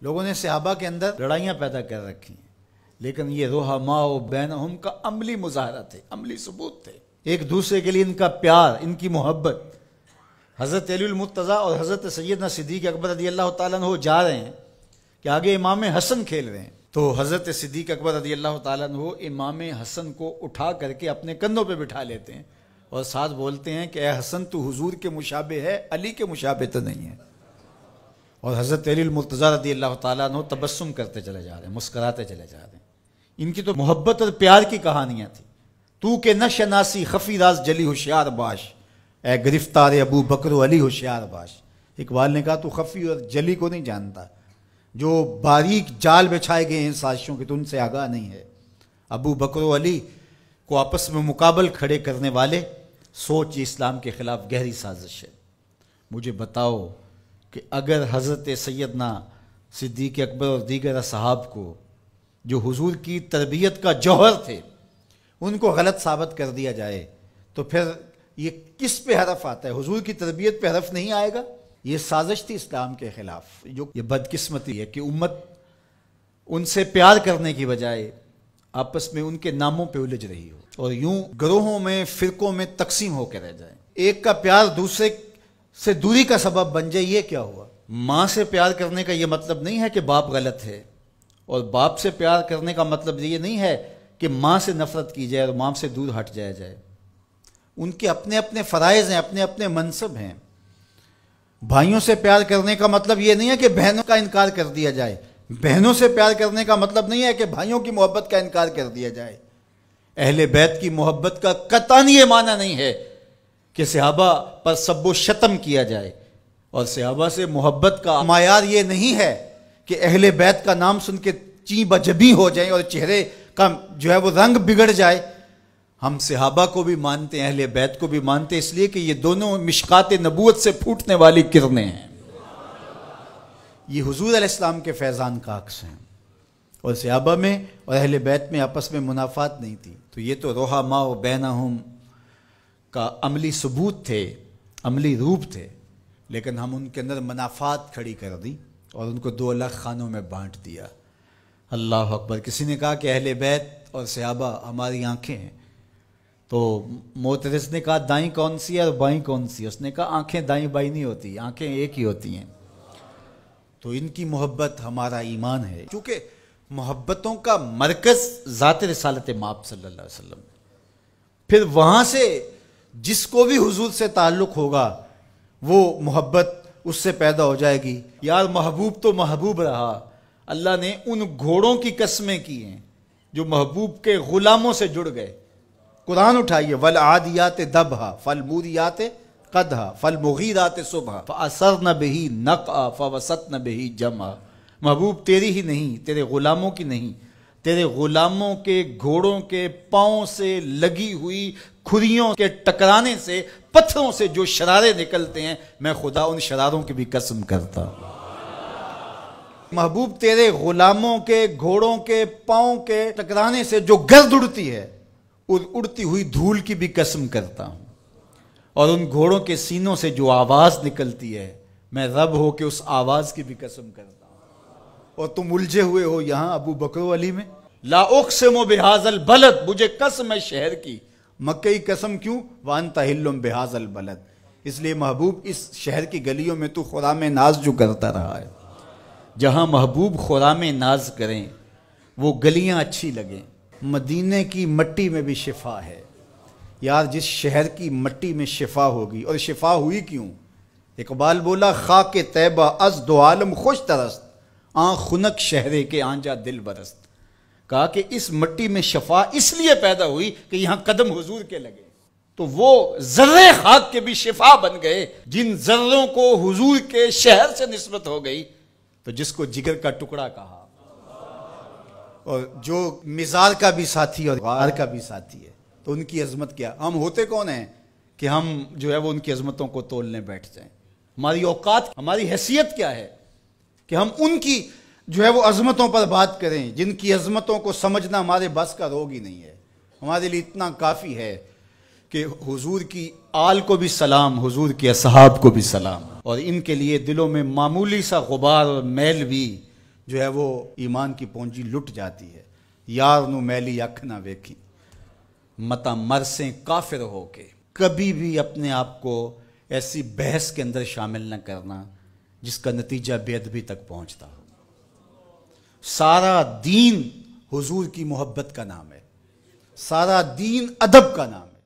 لوگوں نے صحابہ کے اندر لڑائیاں پیدا کر رکھی ہیں، لیکن یہ رحماء بینہم کا عملی مظاہرہ تھے، عملی ثبوت تھے، ایک دوسرے کے لیے ان کا پیار، ان کی محبت۔ حضرت علی المرتضیٰ اور حضرت سیدنا صدیق اکبر رضی اللہ تعالیٰ عنہ جا رہے ہیں کہ آگے امام حسن کھیل رہے ہیں، تو حضرت صدیق اکبر رضی اللہ تعالیٰ عنہ امام حسن کو اٹھا کر کے اپنے کندھوں پہ بٹھا لیتے ہیں اور ساتھ بولتے ہیں کہ اے حسن تو حضور کے مشابہ ہے، علی کے مشابہ تو نہیں ہے۔ اور حضرت علی المرتضیٰ رضی اللہ تعالیٰ عنہ تبسم کرتے چلے جا رہے ہیں، مسکراتے چلے جا رہے ہیں۔ ان کی تو محبت اور پیار کی کہانیاں تھیں۔ تو کہ نہ شناسی خفی راز جلی ہوشیار باش، اے گرفتار ابو بکر و علی ہوشیار باش۔ اقبال نے کہا تو خفی اور جلی کو نہیں جانتا، جو باریک جال بچھائے گئے ہیں سازشوں کے تو ان سے آگاہ نہیں ہے۔ ابو بکر و علی کو آپس میں مقابل کھڑے کرنے والے سوچ اسلام کے خلاف گہری سازش ہے۔ مجھے بتاؤ کہ اگر حضرت سیدنا صدیق اکبر اور دیگر اصحاب کو جو حضور کی تربیت کا جوہر تھے ان کو غلط ثابت کر دیا جائے تو پھر یہ کس پہ حرف آتا ہے؟ حضور کی تربیت پہ حرف نہیں آئے گا؟ یہ سازش تھی اسلام کے خلاف۔ جو یہ بدقسمتی ہے کہ امت ان سے پیار کرنے کی بجائے آپس میں ان کے ناموں پہ الجھ رہی ہو اور یوں گروہوں میں فرقوں میں تقسیم ہو کے رہ جائے۔ ایک کا پیار دوسرے سے دوری کا سبب بن جائے، یہ کیا ہوا؟ ماں سے پیار کرنے کا یہ مطلب نہیں ہے کہ باپ غلط ہے، اور باپ سے پیار کرنے کا مطلب یہ نہیں ہے کہ ماں سے نفرت کی جائے اور ماں سے دور ہٹ جایا جائے۔ ان کے اپنے اپنے فرائض ہیں، اپنے اپنے منصب ہیں۔ بھائیوں سے پیار کرنے کا مطلب یہ نہیں ہے کہ بہنوں کا انکار کر دیا جائے، بہنوں سے پیار کرنے کا مطلب نہیں ہے کہ بھائیوں کی محبت کا انکار کر دیا جائے۔ اہل بیت کی محبت کا قطعاً یہ معنی نہیں ہے کہ صحابہ پر سب و شتم کیا جائے، اور صحابہ سے محبت کا معیار یہ نہیں ہے کہ اہل بیت کا نام سن کے چیں بجبیں ہو جائیں اور چہرے کا جو ہے وہ رنگ بگڑ جائے۔ ہم صحابہ کو بھی مانتے ہیں، اہل بیت کو بھی مانتے ہیں، اس لیے کہ یہ دونوں مشکات نبوت سے پھوٹنے والی کرنیں ہیں۔ یہ حضور علیہ السلام کے فیضان کا عکس ہیں، اور صحابہ میں اور اہل بیت میں آپس میں منافات نہیں تھی۔ تو یہ تو رحماء بینہم کا عملی ثبوت تھے، عملی روپ تھے، لیکن ہم ان کے اندر منافات کھڑی کر دی اور ان کو دو الگ خانوں میں بانٹ دیا۔ اللہ اکبر۔ کسی نے کہا کہ اہل بیت اور صحابہ ہماری آنکھیں ہیں، تو معترض نے کہا دائیں کون سی ہے اور بائیں کون سی ہے؟ اس نے کہا آنکھیں دائیں بائیں نہیں ہوتی، آنکھیں ایک ہی ہوتی ہیں۔ تو ان کی محبت ہمارا ایمان ہے، کیونکہ محبتوں کا مرکز ذات رسالت مآب صلی اللہ علیہ وسلم، پھر وہاں سے جس کو بھی حضور سے تعلق ہوگا وہ محبت اس سے پیدا ہو جائے گی۔ یار محبوب تو محبوب رہا، اللہ نے ان گھوڑوں کی قسمیں کی ہیں جو محبوب کے غلاموں سے جڑ گئے۔ قرآن اٹھائیے، وَالْعَادِيَاتِ دَبْحًا فَالْمُورِيَاتِ قَدْحًا فَالْمُغِيرَاتِ صُبْحًا فَأَثَرْنَ بِهِ نَقْعًا فَوَسَطْنَ بِهِ جَمْعًا۔ محبوب تیری ہی نہیں، تیرے غلاموں کی نہیں، تیرے غلاموں کے گھوڑوں کے پاؤں سے لگی ہوئی کھریوں کے ٹکرانے سے، پتھروں سے جو شرارے نکلتے ہیں، میں خدا ان شراروں کی بھی قسم کرتا ہوں۔ محبوب تیرے غلاموں کے گھوڑوں کے پاؤں کے ٹکرانے سے جو گرد اڑتی ہے، اڑتی ہوئی دھول کی بھی قسم کرتا ہوں، اور ان گھوڑوں کے سینوں سے جو آواز نکلتی ہے، میں رب ہو کے اس آواز کی بھی قسم کرتا ہوں۔ اور تم الجھے ہوئے ہو یہاں ابو بکر و علی میں۔ لا اقسم بہذا البلد، مجھے قسم ہے شہر کی۔ مکئی قسم کیوں؟ وانت حل بہذا البلد، اس لیے محبوب اس شہر کی گلیوں میں تو خرام ناز جو کرتا رہا ہے۔ جہاں محبوب خرام ناز کریں وہ گلیاں اچھی لگیں۔ مدینے کی مٹی میں بھی شفا ہے یار، جس شہر کی مٹی میں شفا ہوگی، اور شفا ہوئی کیوں؟ اقبال بولا خاک طیبہ از دو عالم خوش ترست، آن خنک شہرے کے آنجا دل برست۔ کہا کہ اس مٹی میں شفا اس لیے پیدا ہوئی کہ یہاں قدم حضور کے لگے، تو وہ ذرے خاک کے بھی شفا بن گئے۔ جن ذروں کو حضور کے شہر سے نسبت ہو گئی، تو جس کو جگر کا ٹکڑا کہا، اور جو مزار کا بھی ساتھی اور غار کا بھی ساتھی ہے، تو ان کی عظمت کیا؟ ہم ہوتے کون ہیں کہ ہم جو ہے وہ ان کی عظمتوں کو تولنے بیٹھ جائیں؟ ہماری اوقات، ہماری حیثیت کیا ہے کہ ہم ان کی جو ہے وہ عظمتوں پر بات کریں، جن کی عظمتوں کو سمجھنا ہمارے بس کا روگ ہی نہیں ہے۔ ہمارے لیے اتنا کافی ہے کہ حضور کی آل کو بھی سلام، حضور کے اصحاب کو بھی سلام، اور ان کے لیے دلوں میں معمولی سا غبار اور میل بھی جو ہے وہ ایمان کی پونجی لٹ جاتی ہے. یار نو میلی اکھ نہ ویکھی متا مرسیں کافر ہو کے. کبھی بھی اپنے آپ کو ایسی بحث کے اندر شامل نہ کرنا جس کا نتیجہ بے ادبی تک پہنچتا ہو. سارا دین حضور کی محبت کا نام ہے، سارا دین ادب کا نام ہے.